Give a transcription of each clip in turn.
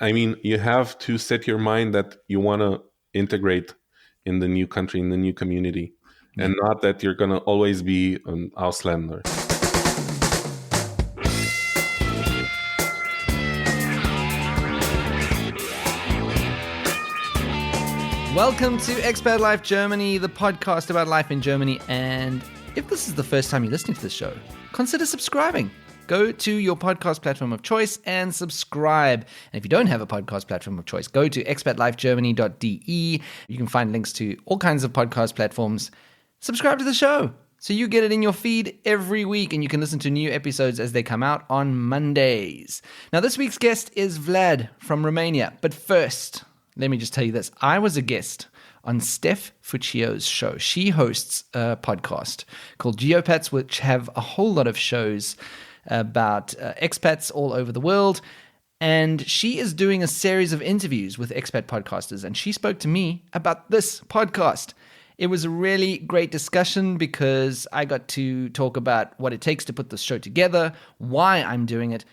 I mean, you have to set your mind that you want to integrate in the new country, in the new community, and not that you're going to always be an Auslander. Welcome to Expat Life Germany, the podcast about life in Germany. And if this is the first time you're listening to this show, consider subscribing. Go to your podcast platform of choice and subscribe. And if you don't have a podcast platform of choice, go to expatlifegermany.de. You can find links to all kinds of podcast platforms. Subscribe to the show so you get it in your feed every week and you can listen to new episodes as they come out on Mondays. Now, this week's guest is Vlad from Romania. But first, let me just tell you this. I was a guest on Steph Fuccio's show. She hosts a podcast called Geopats, which have a whole lot of shows about expats all over the world. And she is doing a series of interviews with expat podcasters. And she spoke to me about this podcast. It was a really great discussion because I got to talk about what it takes to put this show together, why I'm doing it.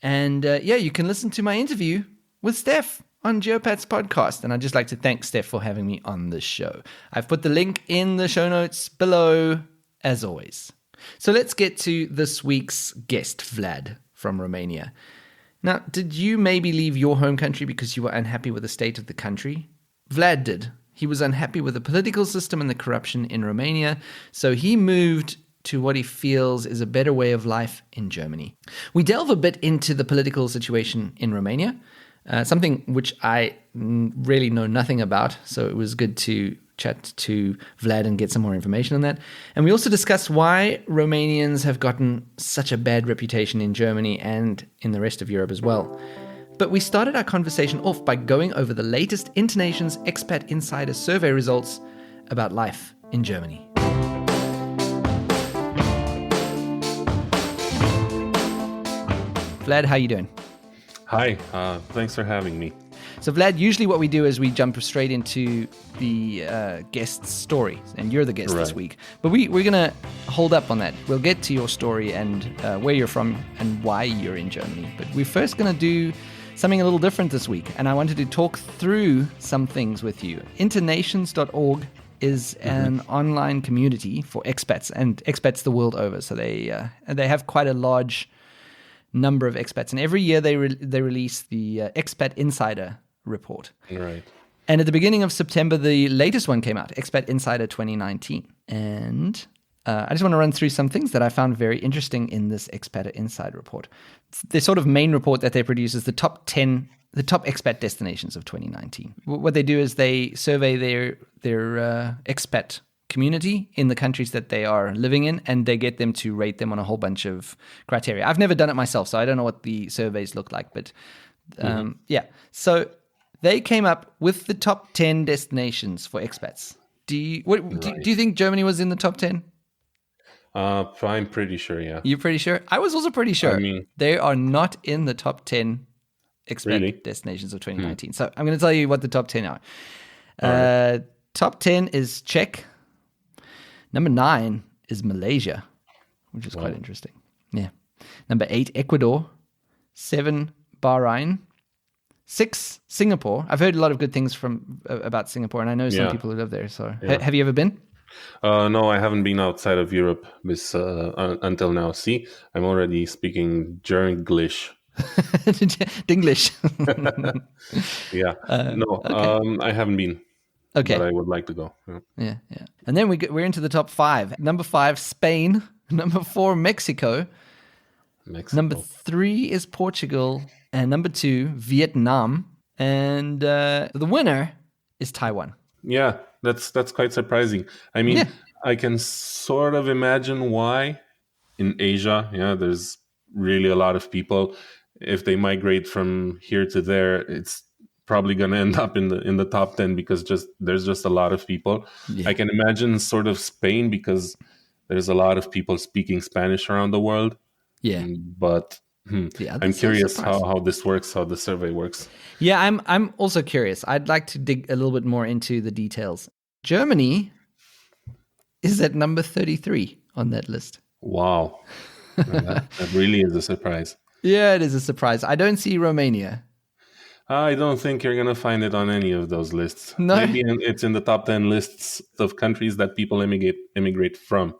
And you can listen to my interview with Steph on Geopat's podcast. And I'd just like to thank Steph for having me on this show. I've put the link in the show notes below, as always. So let's get to this week's guest, Vlad from Romania. Now, did you maybe leave your home country because you were unhappy with the state of the country? Vlad did. He was unhappy with the political system and the corruption in Romania, so he moved to what he feels is a better way of life in Germany. We delve a bit into the political situation in Romania, something which I really know nothing about, so it was good to chat to Vlad and get some more information on that. And we also discuss why Romanians have gotten such a bad reputation in Germany and in the rest of Europe as well. But we started our conversation off by going over the latest Internations Expat Insider survey results about life in Germany. Vlad, how you doing? Hi, thanks for having me. So Vlad, usually what we do is we jump straight into the guest's story, and you're the guest this week. But we're going to hold up on that. We'll get to your story and where you're from and why you're in Germany. But we're first going to do something a little different this week, and I wanted to talk through some things with you. Internations.org is an online community for expats, and expats the world over. So they have quite a large number of expats, and every year they release the Expat Insider report. Right. And at the beginning of September, the latest one came out, Expat Insider 2019. And I just want to run through some things that I found very interesting in this Expat Insider report. The sort of main report that they produce is the top expat destinations of 2019. What they do is they survey their expat community in the countries that they are living in, and they get them to rate them on a whole bunch of criteria. I've never done it myself, so I don't know what the surveys look like, but So they came up with the top 10 destinations for expats. Do you think Germany was in the top 10? I'm pretty sure, yeah. You're pretty sure? I was also pretty sure. I mean, they are not in the top 10 expat destinations of 2019. So I'm going to tell you what the top 10 are. Right. Top 10 is Czech. Number 9 is Malaysia, which is quite interesting. Yeah. Number 8, Ecuador. 7, Bahrain. 6, Singapore. I've heard a lot of good things about Singapore, and I know some people who live there. So, have you ever been? No, I haven't been outside of Europe until now. See, I'm already speaking Jerglish. Dinglish. Yeah. I haven't been. Okay. But I would like to go. Yeah. And then we're into the top 5. Number 5, Spain. Number 4, Mexico. Number 3 is Portugal. And number 2, Vietnam. And the winner is Taiwan. Yeah, that's quite surprising. I mean, I can sort of imagine why in Asia, there's really a lot of people. If they migrate from here to there, it's probably going to end up in the top 10 because there's just a lot of people. Yeah. I can imagine sort of Spain because there's a lot of people speaking Spanish around the world. Yeah. But I'm curious how this works, how the survey works. Yeah, I'm also curious. I'd like to dig a little bit more into the details. Germany is at number 33 on that list. Wow. That really is a surprise. Yeah, it is a surprise. I don't see Romania. I don't think you're going to find it on any of those lists. No. Maybe it's in the top 10 lists of countries that people immigrate from.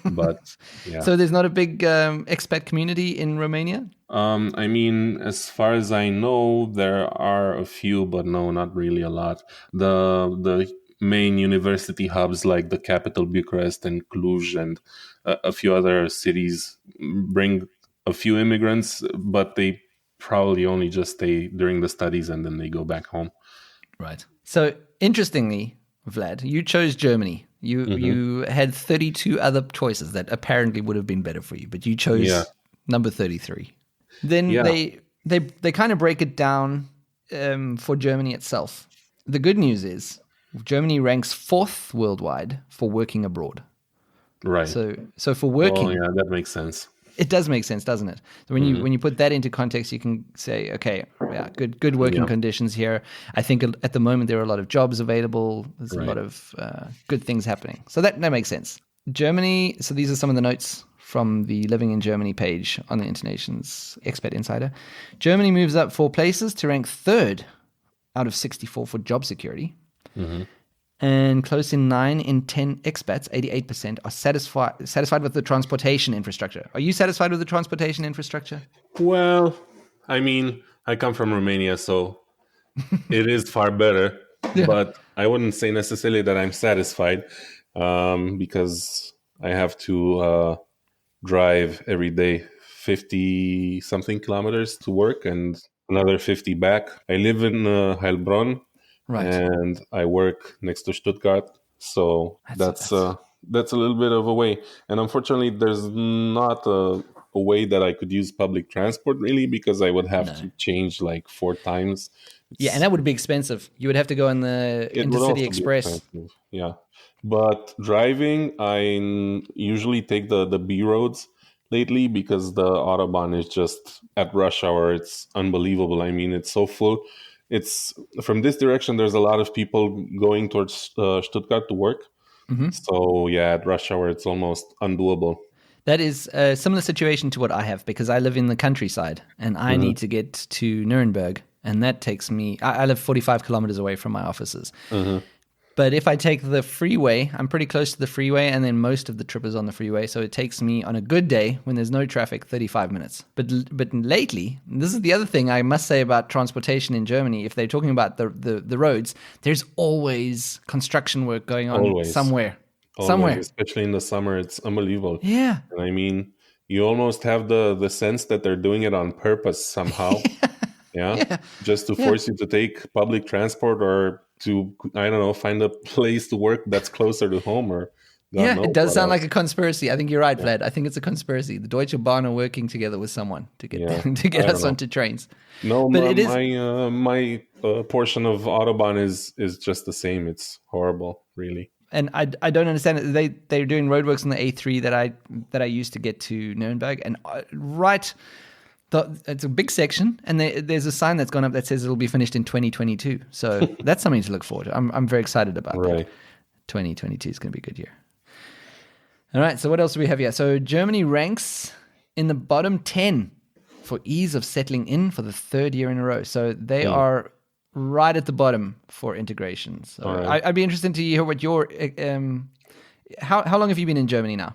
But yeah. So there's not a big expat community in Romania? I mean, as far as I know, there are a few, but no, not really a lot. The main university hubs like the capital Bucharest and Cluj and a few other cities bring a few immigrants, but they probably only just stay during the studies and then they go back home. Right. So interestingly, Vlad, you chose Germany. You had 32 other choices that apparently would have been better for you, but you chose number 33. Then they kind of break it down for Germany itself. The good news is Germany ranks 4th worldwide for working abroad. Right. So for working, oh, yeah, that makes sense. It does make sense, doesn't it? So when you put that into context, you can say, okay, yeah, good working conditions here. I think at the moment there are a lot of jobs available. There's a lot of good things happening. So that makes sense. Germany. So these are some of the notes from the Living in Germany page on the Internation's Expat Insider. Germany moves up 4 places to rank 3rd out of 64 for job security. Mm-hmm. And close in 9 in 10 expats, 88%, are satisfied with the transportation infrastructure. Are you satisfied with the transportation infrastructure? Well, I mean, I come from Romania, so it is far better. But I wouldn't say necessarily that I'm satisfied because I have to drive every day 50-something kilometers to work and another 50 back. I live in Heilbronn. Right. And I work next to Stuttgart, so that's a little bit of a way. And unfortunately, there's not a way that I could use public transport really, because I would have to change like 4 times. And that would be expensive. You would have to go on the Intercity Express. Yeah, but driving, I usually take the B roads lately because the Autobahn is just at rush hour. It's unbelievable. I mean, it's so full. It's from this direction. There's a lot of people going towards Stuttgart to work. Mm-hmm. So yeah, at rush hour, it's almost undoable. That is a similar situation to what I have because I live in the countryside and I need to get to Nuremberg, and that takes me. I live 45 kilometers away from my offices. Mm-hmm. But if I take the freeway, I'm pretty close to the freeway, and then most of the trip is on the freeway. So it takes me, on a good day, when there's no traffic, 35 minutes. But lately, and this is the other thing I must say about transportation in Germany, if they're talking about the roads, there's always construction work going on somewhere. Somewhere. Especially in the summer, it's unbelievable. Yeah. And I mean, you almost have the sense that they're doing it on purpose somehow. Just to force you to take public transport or to, I don't know, find a place to work that's closer to home or it does sound like a conspiracy. I think you're right, Vlad. I think it's a conspiracy. The Deutsche Bahn are working together with someone to get us onto trains. No, but my portion of Autobahn is just the same. It's horrible, really. And I don't understand it. They're doing roadworks on the A3 that I used to get to Nuremberg, and it's a big section, and there's a sign that's gone up that says it'll be finished in 2022. So that's something to look forward to. I'm very excited about that. 2022 is going to be a good year. All right, so what else do we have here? So Germany ranks in the bottom 10 for ease of settling in for the 3rd year in a row. So they are right at the bottom for integration. So I'd be interested to hear what your... how long have you been in Germany now?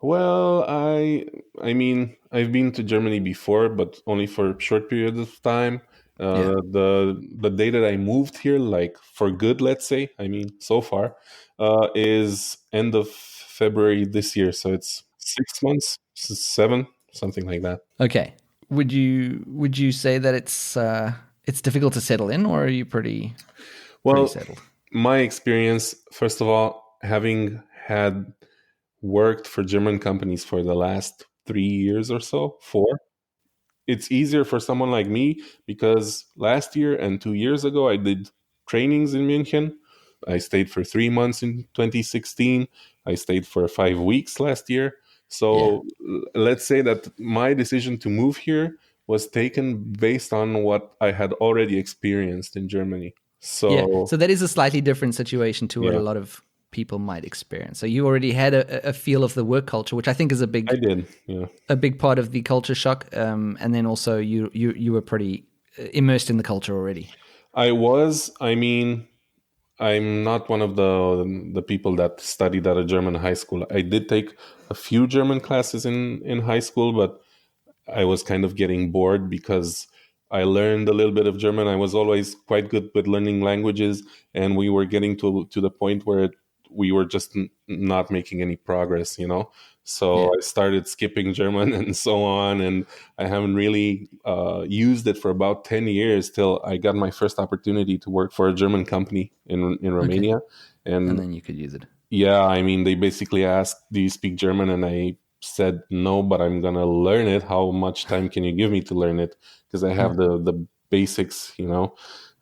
Well, I mean, I've been to Germany before, but only for short periods of time. The day that I moved here, like for good, let's say, I mean, so far, is end of February this year. So it's 6 months, 7, something like that. Okay. Would you say that it's difficult to settle in, or are you pretty settled? My experience, first of all, having had worked for German companies for the last 3 years or so, 4. It's easier for someone like me because last year and 2 years ago, I did trainings in München. I stayed for 3 months in 2016. I stayed for 5 weeks last year. So let's say that my decision to move here was taken based on what I had already experienced in Germany. So that is a slightly different situation to what a lot of people might experience. So you already had a feel of the work culture, which I think is a big part of the culture shock. And then also you were pretty immersed in the culture already? I was. I mean, I'm not one of the people that studied at a German high school. I did take a few German classes in high school, but I was kind of getting bored because I learned a little bit of German. I was always quite good with learning languages, and we were getting to the point where we were just not making any progress, you know. So Yeah. I started skipping German and so on, and I haven't really used it for about 10 years till I got my first opportunity to work for a German company in Okay. Romania, And and then you could use it. yeah, I mean, they basically asked, "Do you speak German?" And I said, "No, but I'm gonna learn it. How much time can you give me to learn it? Because I have the basics, you know.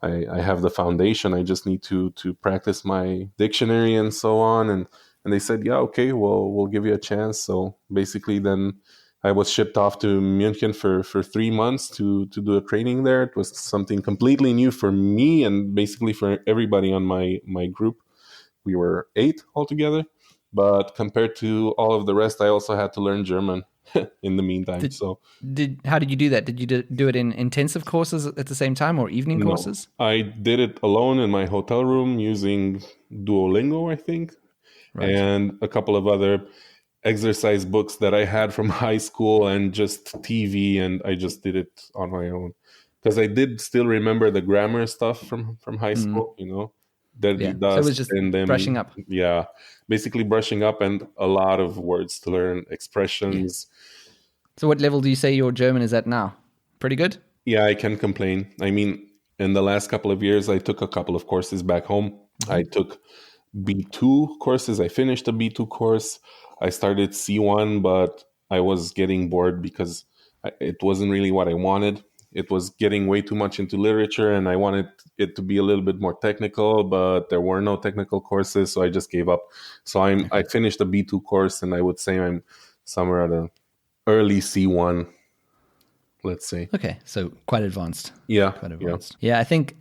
I have the foundation. I just need to practice my dictionary and so on." And they said, "Yeah, okay, well, we'll give you a chance." So basically, then I was shipped off to München for 3 months to do a training there. It was something completely new for me and basically for everybody on my group. We were 8 altogether, but compared to all of the rest, I also had to learn German in the meantime. Did So how did you do that? Did you do it in intensive courses at the same time or evening no, courses? I did it alone in my hotel room using Duolingo, I think, Right. and a couple of other exercise books that I had from high school and just TV, and I just did it on my own because I did still remember the grammar stuff from high school, you know, Yeah. dirty So it was dust just and brushing then up. yeah, basically brushing up and a lot of words to learn, Yeah. expressions. So what level do you say your German is at now? Pretty good? Yeah, I can complain. I mean, in the last couple of years, I took a couple of courses back home. I took B2 courses. I finished a B2 course. I started C1, but I was getting bored because it wasn't really what I wanted. It was getting way too much into literature, and I wanted it to be a little bit more technical, but there were no technical courses, so I just gave up. So I Okay. finished a B2 course, and I would say I'm somewhere at an early C1, let's say. Okay. So quite advanced. Yeah, Quite yeah. advanced. Yeah, I think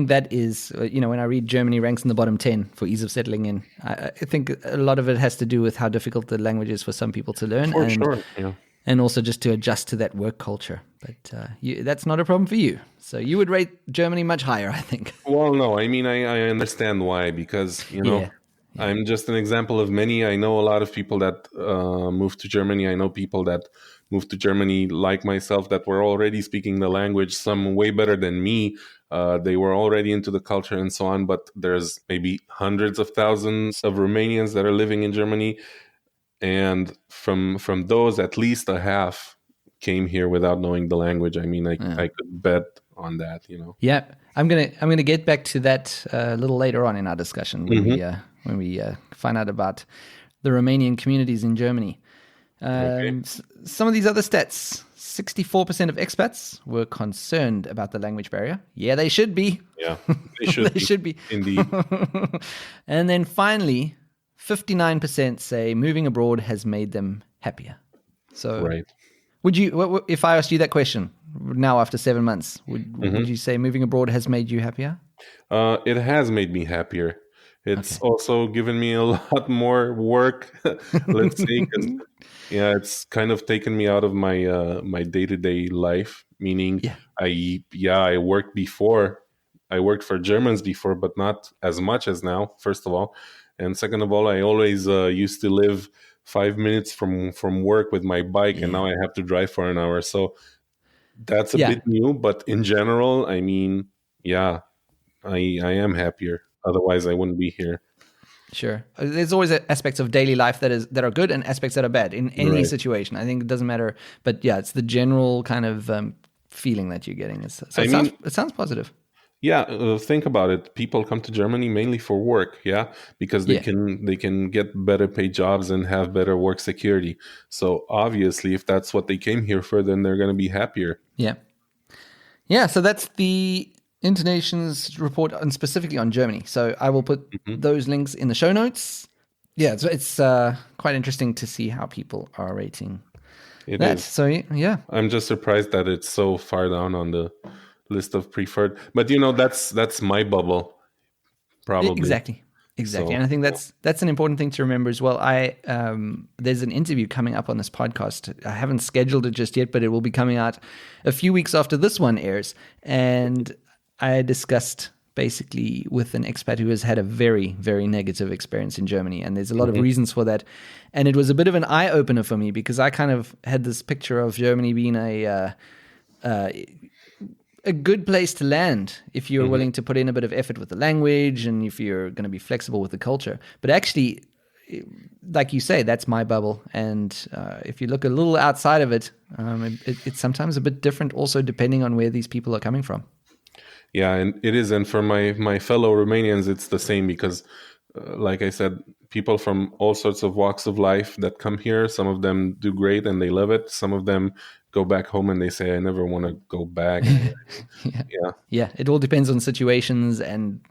that is, when I read Germany ranks in the bottom 10 for ease of settling in, I think a lot of it has to do with how difficult the language is for some people to learn For sure. Yeah. and also just to adjust to that work culture. But that's not a problem for you. So you would rate Germany much higher, I think. Well, no, I mean, I understand why, because, you know, Yeah. Yeah. I'm just an example of many. I know a lot of people that moved to Germany. I know people that moved to Germany like myself that were already speaking the language, some way better than me. They were already into the culture and so on, but there's maybe hundreds of thousands of Romanians that are living in Germany. And from those, at least a half came here without knowing the language. I mean, I could bet on that, you know. Yeah, I'm gonna get back to that a little later on in our discussion when we find out about the Romanian communities in Germany. Okay. Some of these other stats: 64% of expats were concerned about the language barrier. Yeah, they should be. Yeah, they should They be. should be. Indeed. And then finally, 59% say moving abroad has made them happier. So, Right. would you, if I asked you that question now after 7 months, would you say moving abroad has made you happier? It has made me happier. It's also given me a lot more work, let's say, because yeah, it's kind of taken me out of my day-to-day life. Meaning, Yeah. I worked before. I worked for Germans before, but not as much as now. First of all, and second of all, I always used to live 5 minutes from work with my bike, and now Yeah. I have to drive for an hour. So that's a Yeah. bit new, but in general, I mean, yeah, I am happier. Otherwise, I wouldn't be here. Sure. There's always aspects of daily life that are good and aspects that are bad in any Right. situation. I think it doesn't matter, but yeah, it's the general kind of feeling that you're getting. So I mean, it sounds positive. yeah. Think about it. People come to Germany mainly for work, yeah, because Yeah. they can get better paid jobs and have better work security. So obviously, if that's what they came here for, then they're going to be happier. Yeah. Yeah, so that's the Internations report, and specifically on Germany. So I will put those links in the show notes. Yeah, so it's quite interesting to see how people are rating It that. is. So yeah, I'm just surprised that it's so far down on the list of preferred. But you know, that's my bubble, probably. exactly. Exactly, So and I think that's an important thing to remember as well. There's an interview coming up on this podcast. I haven't scheduled it just yet, but it will be coming out a few weeks after this one airs. And I discussed basically with an expat who has had a very, very negative experience in Germany, and there's a lot of mhm, reasons for that. And it was a bit of an eye opener for me because I kind of had this picture of Germany being a good place to land if you're mhm. willing to put in a bit of effort with the language and if you're going to be flexible with the culture. But actually, like you say, that's my bubble. And if you look a little outside of it, it's sometimes a bit different also depending on where these people are coming from. Yeah, and it is. And for my fellow Romanians, it's the same because, like I said, people from all sorts of walks of life that come here, some of them do great and they love it. Some of them go back home and they say, I never want to go back. And Yeah. yeah, Yeah. It all depends on situations and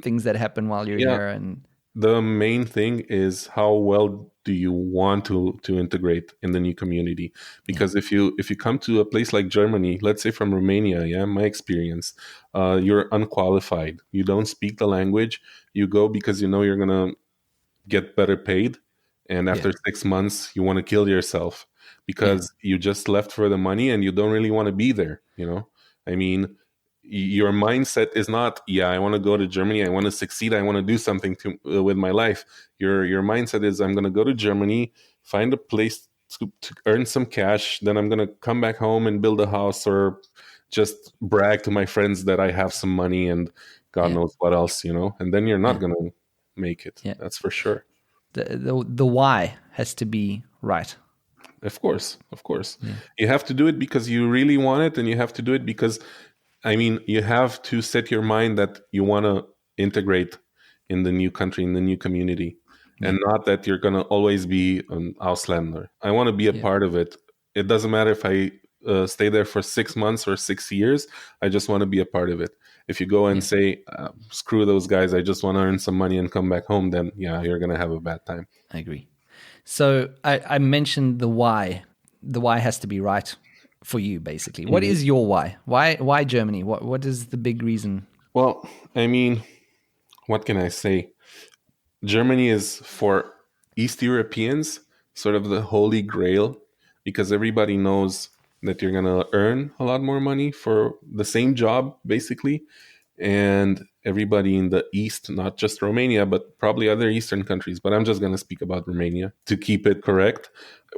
things that happen while you're yeah. here. And The main thing is how well do you want to integrate in the new community? yeah, Because if you come to a place like Germany, let's say from Romania, yeah, my experience, you're unqualified. You don't speak the language. You go because you know you're gonna get better paid, and yeah, after 6 months you want to kill yourself yeah, because you just left for the money and you don't really want to be there, you know. I mean, your mindset is not, yeah, I want to go to Germany, I want to succeed, I want to do something with my life. Your mindset is, I'm going to go to Germany, find a place to earn some cash, then I'm going to come back home and build a house, or just brag to my friends that I have some money and God yeah, knows what else, you know. And then you're not yeah, going to make it. yeah. That's for sure. The why has to be right. Of course, of course. Yeah, You have to do it because you really want it, and you have to do it because, I mean, you have to set your mind that you want to integrate in the new country, in the new community, yeah, and not that you're going to always be an Auslander. I want to be a yeah, part of it. It doesn't matter if I stay there for 6 months or 6 years. I just want to be a part of it. If you go and yeah. say, screw those guys, I just want to earn some money and come back home, then yeah, you're going to have a bad time. I agree. So I mentioned the why. The why has to be right for you, basically. What Mhm. is your why? Why Germany? What is the big reason? Well, I mean, what can I say? Germany is for East Europeans sort of the holy grail because everybody knows that you're going to earn a lot more money for the same job, basically. And everybody in the East, not just Romania, but probably other Eastern countries, but I'm just going to speak about Romania to keep it correct.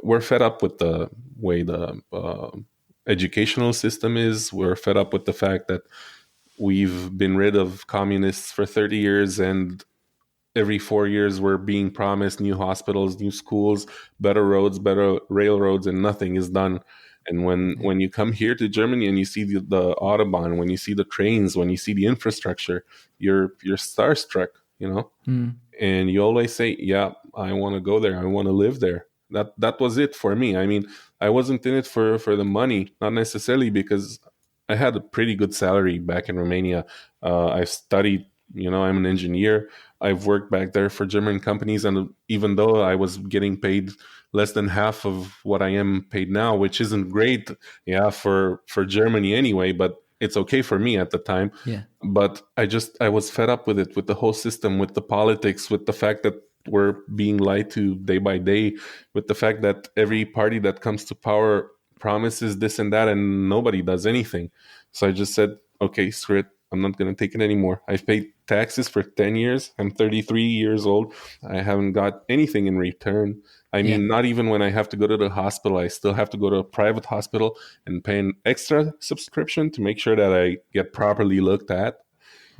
We're fed up with the way the educational system is. We're fed up with the fact that we've been rid of communists for 30 years, and every 4 years we're being promised new hospitals, new schools, better roads, better railroads, and nothing is done. And Yeah, when you come here to Germany and you see the autobahn, when you see the trains, when you see the infrastructure, you're starstruck, you know. mm, And you always say, yeah, I want to go there, I want to live there. That was it for me. I mean, I wasn't in it for the money, not necessarily, because I had a pretty good salary back in Romania. I've studied, you know, I'm an engineer. I've worked back there for German companies, and even though I was getting paid less than half of what I am paid now, which isn't great, yeah, for Germany anyway, but it's okay for me at the time. yeah, But I was fed up with it, with the whole system, with the politics, with the fact that we're being lied to day by day, with the fact that every party that comes to power promises this and that and nobody does anything. So I just said, okay, screw it, I'm not going to take it anymore. I've paid taxes for 10 years, I'm 33 years old, I haven't got anything in return. I yeah. mean, not even when I have to go to the hospital, I still have to go to a private hospital and pay an extra subscription to make sure that I get properly looked at.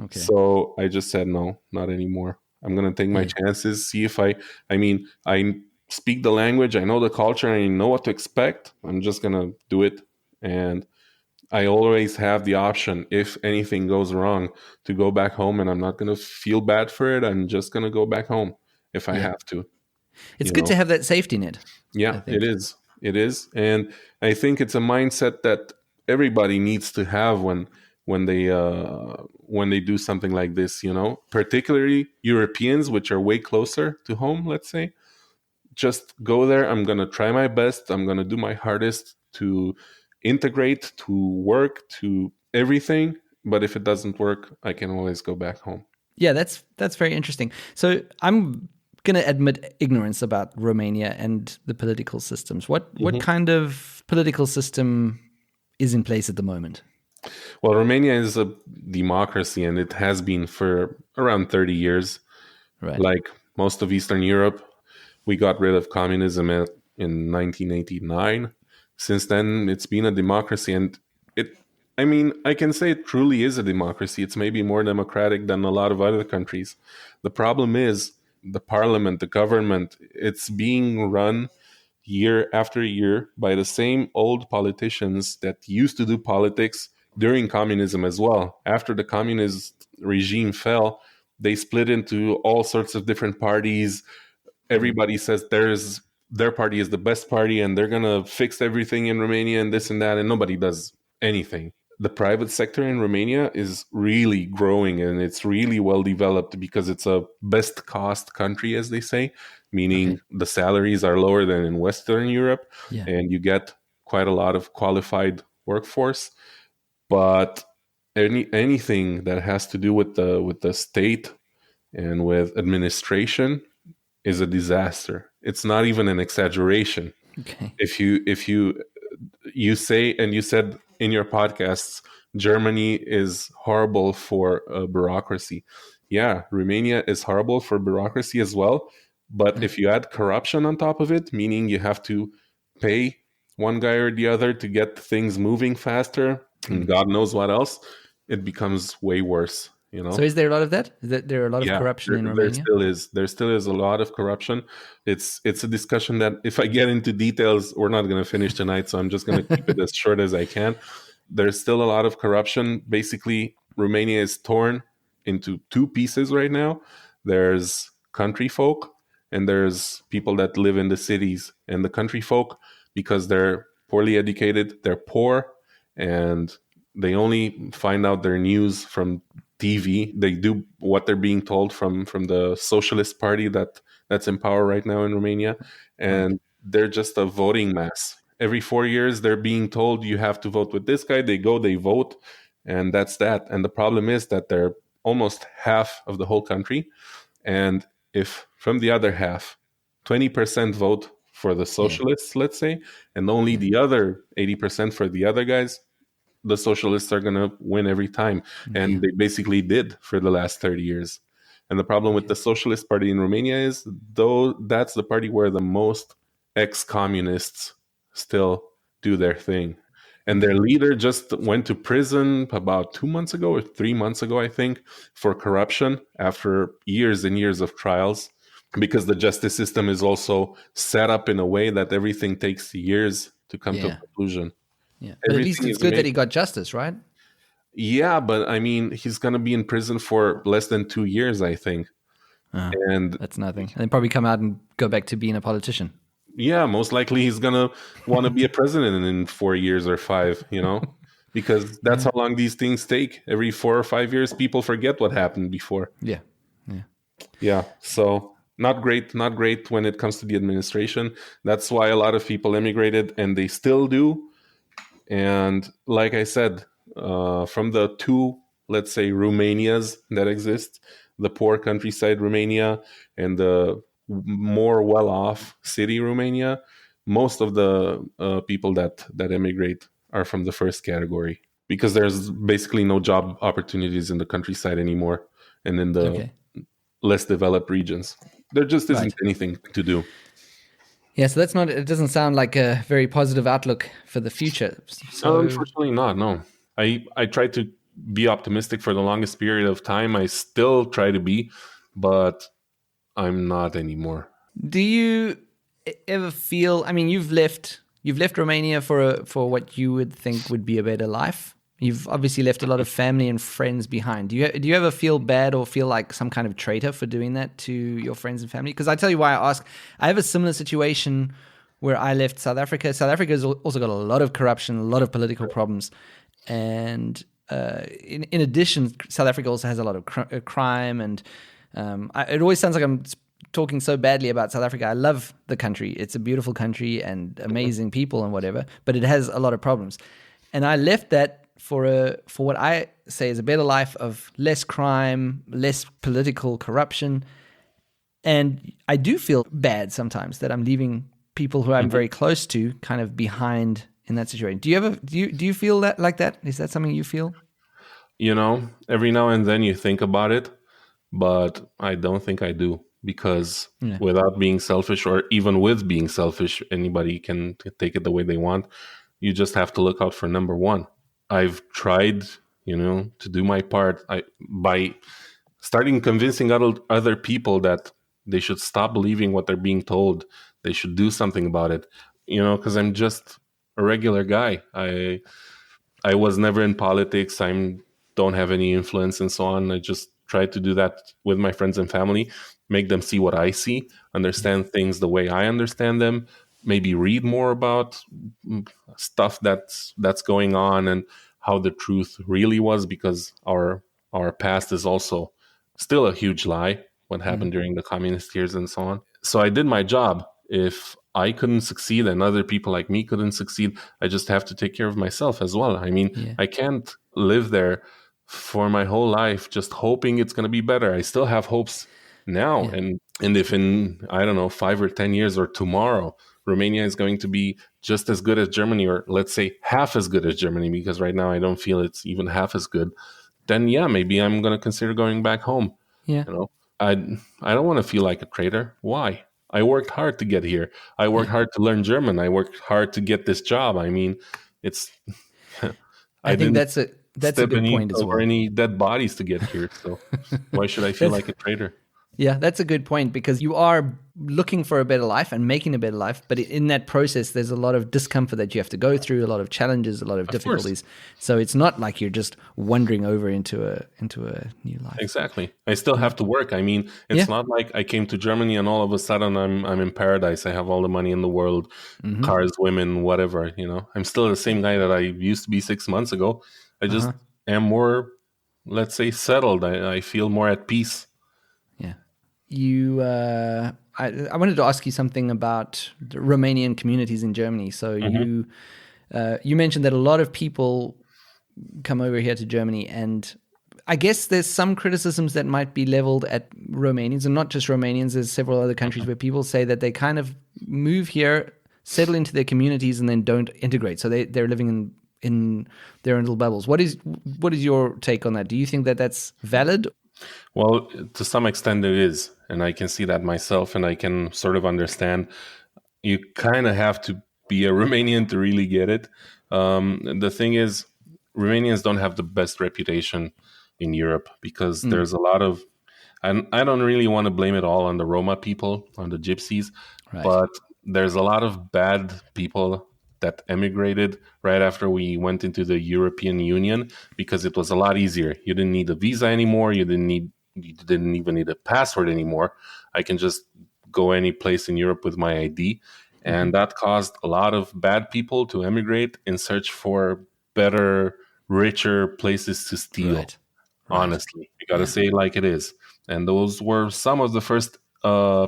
Okay. So I just said, no, not anymore. I'm going to take my Yeah, chances, see if I mean, I speak the language, I know the culture, I know what to expect. I'm just going to do it. And I always have the option, if anything goes wrong, to go back home, and I'm not going to feel bad for it. I'm just going to go back home if I yeah. have to, It's you good to know? have that safety net. I Yeah, it think. is. It is, and I think it's a mindset that everybody needs to have when they do something like this. You know, particularly Europeans, which are way closer to home. Let's say, just go there. I'm gonna try my best. I'm gonna do my hardest to integrate, to work, to everything. But if it doesn't work, I can always go back home. Yeah, that's very interesting. So I'm going to admit ignorance about Romania and the political systems. What kind of political system is in place at the moment? Well, Romania is a democracy, and it has been for around 30 years. Right. Like most of Eastern Europe, we got rid of communism in 1989. Since then, it's been a democracy, and it. I mean, I can say it truly is a democracy. It's maybe more democratic than a lot of other countries. The problem is the parliament, the government. It's being run year after year by the same old politicians that used to do politics during communism as well. After the communist regime fell, they split into all sorts of different parties. Everybody says their party is the best party and they're gonna fix everything in Romania and this and that, and nobody does anything. The private sector in Romania is really growing and it's really well developed because it's a best cost country, as they say, meaning the salaries are lower than in Western Europe, Yeah. and you get quite a lot of qualified workforce. But anything that has to do with the state and with administration is a disaster. It's not even an exaggeration. Okay. If you say, and you said in your podcasts, Germany is horrible for bureaucracy. Yeah, Romania is horrible for bureaucracy as well. But if you add corruption on top of it, meaning you have to pay one guy or the other to get things moving faster, and God knows what else, it becomes way worse. So is there a lot of that? Is there a lot of Yeah, corruption in there Romania? still is. There still is a lot of corruption. It's a discussion that if I get into details, we're not going to finish tonight. So I'm just going to keep it as short as I can. There's still a lot of corruption. Basically, Romania is torn into two pieces right now. There's country folk and there's people that live in the cities. And the country folk, because they're poorly educated, they're poor, and they only find out their news from TV. They do what they're being told from the Socialist Party that's in power right now in Romania, and they're just a voting mass. Every 4 years, they're being told you have to vote with this guy. They go, they vote, and that's that. And the problem is that they're almost half of the whole country, and if from the other half, 20% vote for the socialists, let's say, and only the other 80% for the other guys, the socialists are going to win every time. And they basically did for the last 30 years. And the problem with the Socialist Party in Romania is, though that's the party where the most ex-communists still do their thing. And their leader just went to prison about 2 months ago or 3 months ago, I think, for corruption after years and years of trials, because the justice system is also set up in a way that everything takes years to come to a conclusion. Yeah, but at least it's good that he got justice, right? Yeah, but I mean, he's going to be in prison for less than 2 years, I think. And that's nothing. And then probably come out and go back to being a politician. Yeah, most likely he's going to want to be a president in 4 years or 5, because that's how long these things take. Every 4 or 5 years, people forget what happened before. Yeah. So not great when it comes to the administration. That's why a lot of people immigrated, and they still do. And like I said, from the two, let's say, Romanias that exist, the poor countryside Romania and the more well-off city Romania, most of the people that immigrate are from the first category, because there's basically no job opportunities in the countryside anymore and in the less developed regions. There just isn't anything to do. Yeah, so it doesn't sound like a very positive outlook for the future. So unfortunately not, no. I try to be optimistic for the longest period of time. I still try to be, but I'm not anymore. Do you ever feel, I mean, you've left Romania for what you would think would be a better life. You've obviously left a lot of family and friends behind. Do you ever feel bad or feel like some kind of traitor for doing that to your friends and family? Because I tell you why I ask. I have a similar situation where I left South Africa. South Africa has also got a lot of corruption, a lot of political problems. And in addition, South Africa also has a lot of crime. And it always sounds like I'm talking so badly about South Africa. I love the country. It's a beautiful country and amazing people and whatever, but it has a lot of problems. And I left that for what I say is a better life of less crime, less political corruption. And I do feel bad sometimes that I'm leaving people who I'm Mhm. very close to kind of behind in that situation. Do you feel that like that? Is that something you feel? Every now and then you think about it, but I don't think I do, because Yeah. without being selfish, or even with being selfish, anybody can take it the way they want. You just have to look out for number one. I've tried, to do my part by starting convincing other people that they should stop believing what they're being told. They should do something about it, because I'm just a regular guy. I was never in politics. I don't have any influence and so on. I just try to do that with my friends and family, make them see what I see, understand things the way I understand them, maybe read more about stuff that's going on and how the truth really was, because our past is also still a huge lie, what happened during the communist years and so on. So I did my job. If I couldn't succeed and other people like me couldn't succeed, I just have to take care of myself as well. I mean, Yeah. I can't live there for my whole life just hoping it's going to be better. I still have hopes now. Yeah. And if in, I don't know, 5 or 10 years or tomorrow, Romania is going to be just as good as Germany, or let's say half as good as Germany, because right now I don't feel it's even half as good, then yeah, maybe I'm going to consider going back home. Yeah. You know, I I don't want to feel like a traitor. Why? I worked hard to get here. I worked Yeah. hard to learn German. I worked hard to get this job. I mean, it's I I think didn't that's a step good point as over well. any dead bodies to get here. So why should I feel That's like a traitor? Yeah, that's a good point, because you are looking for a better life and making a better life, but in that process, there's a lot of discomfort that you have to go through, a lot of challenges, a lot of Of course. difficulties. So it's not like you're just wandering over into a new life. Exactly. I still have to work. I mean, Yeah. it's not like I came to Germany and all of a sudden I'm in paradise. I have all the money in the world, Mm-hmm. cars, women, whatever, I'm still the same guy that I used to be 6 months ago. I just Uh-huh. am more, let's say, settled. I feel more at peace. Yeah. I wanted to ask you something about the Romanian communities in Germany. So Hmm. you mentioned that a lot of people come over here to Germany, and I guess there's some criticisms that might be leveled at Romanians, and not just Romanians. There's several other countries where people say that they kind of move here, settle into their communities, and then don't integrate. So they're living in their own little bubbles. What is your take on that? Do you think that that's valid? Well, to some extent it is. And I can see that myself, and I can sort of understand. You kind of have to be a Romanian to really get it. The thing is, Romanians don't have the best reputation in Europe, because there's a lot of, and I don't really want to blame it all on the Roma people, on the gypsies, Right. but there's a lot of bad people that emigrated right after we went into the European Union, because it was a lot easier. You didn't need a visa anymore. You didn't even need a passport anymore. I can just go any place in Europe with my ID. Hmm. And that caused a lot of bad people to emigrate in search for better, richer places to steal. Right. Right. Honestly, you got to Yeah. say it like it is. And those were some of the first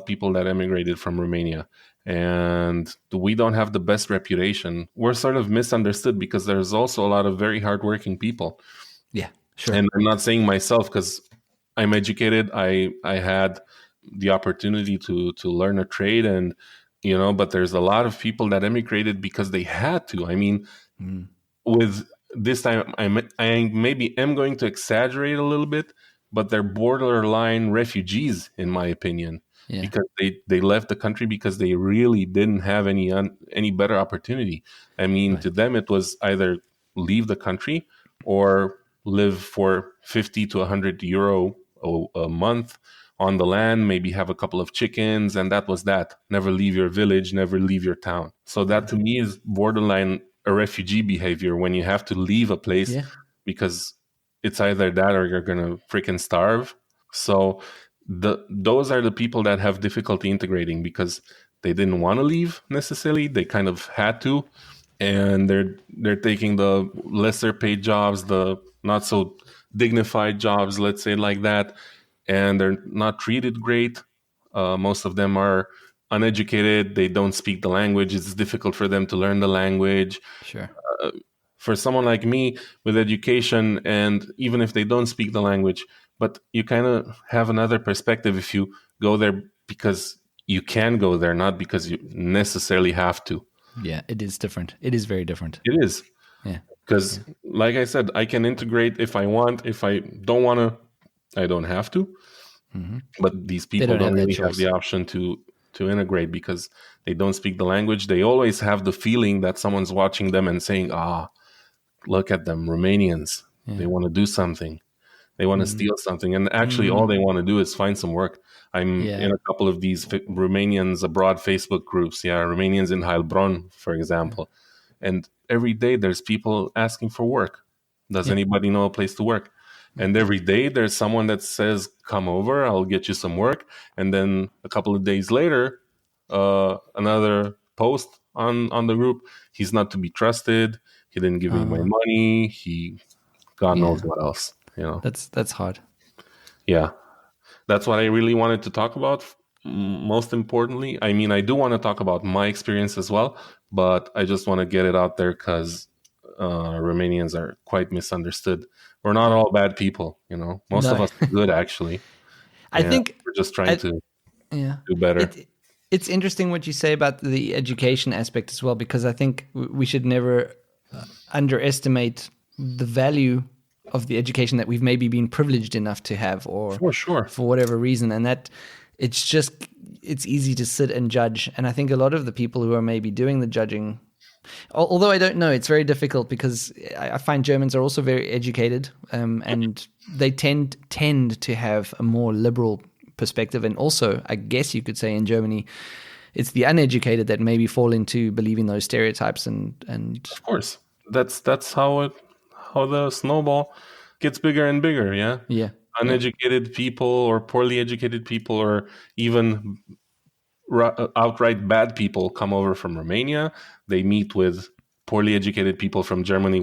people that emigrated from Romania. And we don't have the best reputation. We're sort of misunderstood, because there's also a lot of very hardworking people. Yeah. Sure. And I'm not saying myself, because I'm educated. I had the opportunity to learn a trade, and but there's a lot of people that emigrated because they had to. I mean, Mm. with this time, I maybe am going to exaggerate a little bit, but they're borderline refugees, in my opinion, Yeah. because they left the country because they really didn't have any better opportunity. I mean, Right. to them it was either leave the country or live for 50 to 100 euro a month on the land, maybe have a couple of chickens, and that was that. Never leave your village, never leave your town. So that to me is borderline a refugee behavior, when you have to leave a place Yeah. because it's either that or you're gonna freaking starve. So those are the people that have difficulty integrating, because they didn't want to leave necessarily. They kind of had to, and they're taking the lesser paid jobs, the not so dignified jobs, let's say like that, and they're not treated great. Most of them are uneducated. They don't speak the language. It's difficult for them to learn the language. Sure. for someone like me with education, and even if they don't speak the language, but you kind of have another perspective if you go there because you can go there, not because you necessarily have to. Yeah, it is different. It is very different. It is. Yeah. Because, like I said, I can integrate if I want. If I don't want to, I don't have to. Mm-hmm. But these They people don't have don't that really have choice. the option to integrate because they don't speak the language. They always have the feeling that someone's watching them and saying, look at them, Romanians. They want to do something. They want to steal something. And actually, all they want to do is find some work. I'm Yeah. in a couple of these Romanians abroad Facebook groups. Yeah, Romanians in Heilbronn, for example. And every day there's people asking for work. Does anybody know a place to work? And every day there's someone that says, come over, I'll get you some work. And then a couple of days later, another post on the group, he's not to be trusted. He didn't give me my money. God knows what else, That's hard. Yeah. That's what I really wanted to talk about. Most importantly, I mean, I do want to talk about my experience as well, but I just want to get it out there because Romanians are quite misunderstood. We're not all bad people, Most of us are good, actually. I think we're just trying to do better. It's interesting what you say about the education aspect as well, because I think we should never underestimate the value of the education that we've maybe been privileged enough to have, or for sure, for whatever reason. And that it's easy to sit and judge. And I think a lot of the people who are maybe doing the judging, although I don't know, it's very difficult because I find Germans are also very educated, and they tend to have a more liberal perspective. And also, I guess you could say in Germany, it's the uneducated that maybe fall into believing those stereotypes. And of course, that's how the snowball gets bigger and bigger. Yeah. Uneducated people or poorly educated people or even outright bad people come over from Romania. They meet with poorly educated people from Germany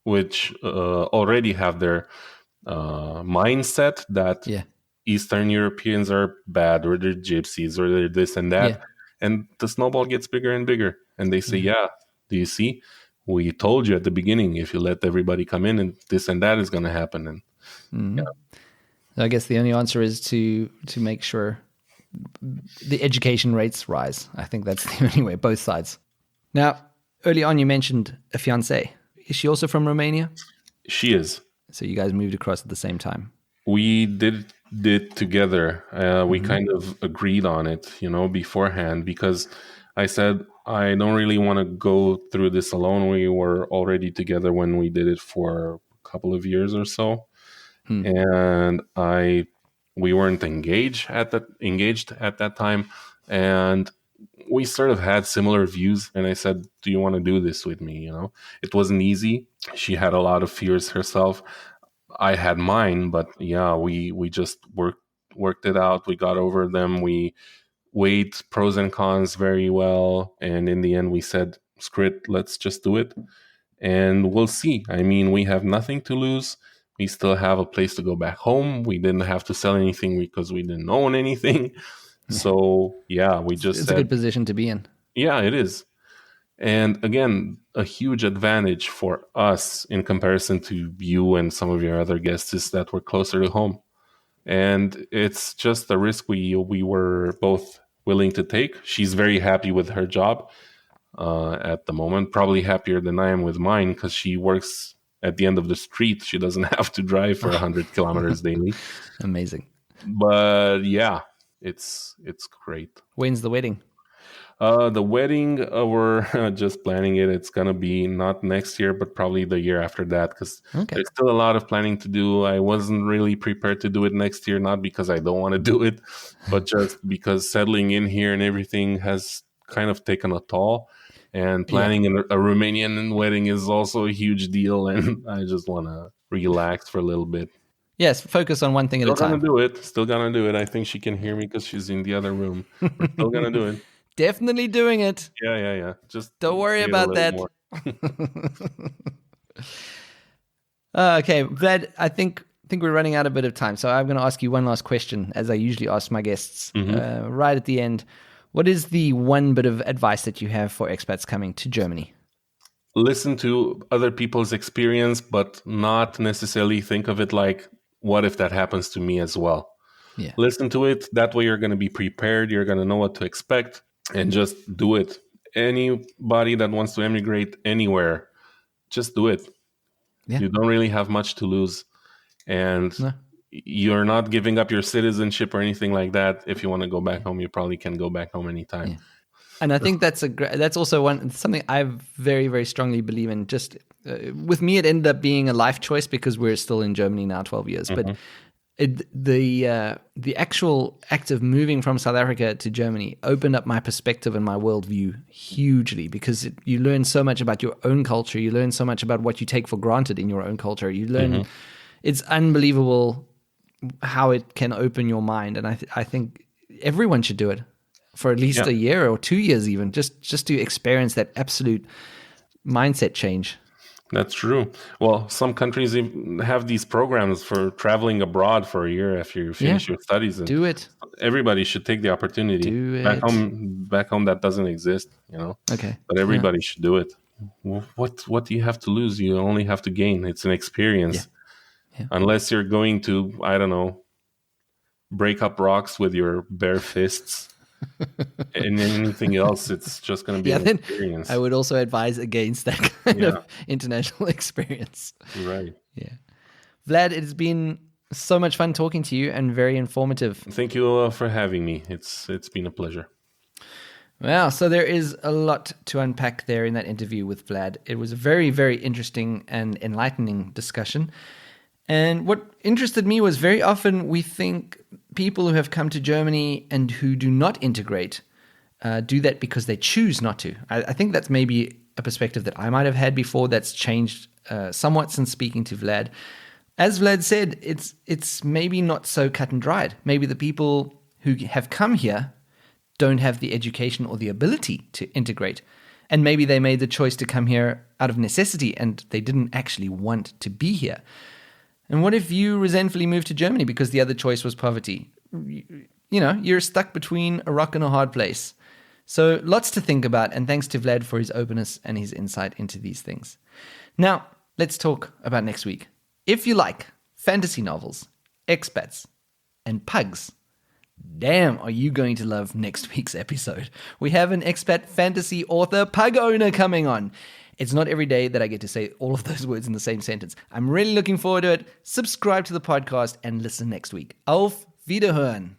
which already have their mindset that Eastern Europeans are bad, or they're gypsies, or they're this and that. And the snowball gets bigger and bigger. And they say, do you see? We told you at the beginning, if you let everybody come in, and this and that is going to happen. And I guess the only answer is to make sure the education rates rise. I think that's the only way, both sides. Now, early on, you mentioned a fiancée. Is she also from Romania? She is. So you guys moved across at the same time. We did it together. We kind of agreed on it, beforehand, because I said, I don't really want to go through this alone. We were already together when we did it for a couple of years or so. And we weren't engaged at that time. And we sort of had similar views. And I said, do you want to do this with me? It wasn't easy. She had a lot of fears herself. I had mine, but we just worked it out. We got over them. We weighed pros and cons very well. And in the end, we said, screw it, let's just do it. And we'll see. I mean, we have nothing to lose. We still have a place to go back home. We didn't have to sell anything because we didn't own anything. So, it's a good position to be in. Yeah, it is. And again, a huge advantage for us in comparison to you and some of your other guests is that we're closer to home. And it's just a risk we were both willing to take. She's very happy with her job at the moment, probably happier than I am with mine because she works at the end of the street. She doesn't have to drive for 100 kilometers daily. Amazing. But it's great. When's the wedding? The wedding, we're just planning it. It's going to be not next year, but probably the year after that, because there's still a lot of planning to do. I wasn't really prepared to do it next year, not because I don't want to do it, but just because settling in here and everything has kind of taken a toll. And planning a Romanian wedding is also a huge deal, and I just want to relax for a little bit. Yes, focus on one thing at a time. Still gonna do it. I think she can hear me because she's in the other room. We're still gonna do it. Definitely doing it. Yeah. Just don't worry about that. Okay, Vlad, I think we're running out a bit of time, so I'm going to ask you one last question, as I usually ask my guests right at the end. What is the one bit of advice that you have for expats coming to Germany? listen to other people's experience, but not necessarily think of it like, what if that happens to me as well? Yeah. Listen to it. That way you're going to be prepared. You're going to know what to expect, and just do it. Anybody that wants to emigrate anywhere, just do it. Yeah. You don't really have much to lose. And No. you're not giving up your citizenship or anything like that. If you want to go back home, you probably can go back home anytime. Yeah. And I think that's also something I very, very strongly believe in. Just with me, it ended up being a life choice because we're still in Germany now, 12 years. Mm-hmm. But the actual act of moving from South Africa to Germany opened up my perspective and my worldview hugely, because you learn so much about your own culture. You learn so much about what you take for granted in your own culture. You learn, it's unbelievable how it can open your mind. And I think everyone should do it for at least a year or 2 years even, just to experience that absolute mindset change. That's true. Well, some countries even have these programs for traveling abroad for a year after you finish your studies. And do it. Everybody should take the opportunity. Do it. Back home, that doesn't exist, Okay. But everybody should do it. What do you have to lose? You only have to gain. It's an experience. Yeah. Unless you're going to, I don't know, break up rocks with your bare fists. And anything else, it's just going to be an experience. I would also advise against that kind of international experience. Right. Yeah. Vlad, it's been so much fun talking to you and very informative. Thank you for having me. It's been a pleasure. Well, so there is a lot to unpack there in that interview with Vlad. It was a very, very interesting and enlightening discussion. And what interested me was, very often we think people who have come to Germany and who do not integrate do that because they choose not to. I think that's maybe a perspective that I might have had before that's changed somewhat since speaking to Vlad. As Vlad said, it's maybe not so cut and dried. Maybe the people who have come here don't have the education or the ability to integrate. And maybe they made the choice to come here out of necessity and they didn't actually want to be here. And what if you resentfully moved to Germany because the other choice was poverty? You're stuck between a rock and a hard place. So lots to think about, and thanks to Vlad for his openness and his insight into these things. Now, let's talk about next week. If you like fantasy novels, expats, and pugs, damn, are you going to love next week's episode. We have an expat fantasy author pug owner coming on. It's not every day that I get to say all of those words in the same sentence. I'm really looking forward to it. Subscribe to the podcast and listen next week. Auf Wiederhören.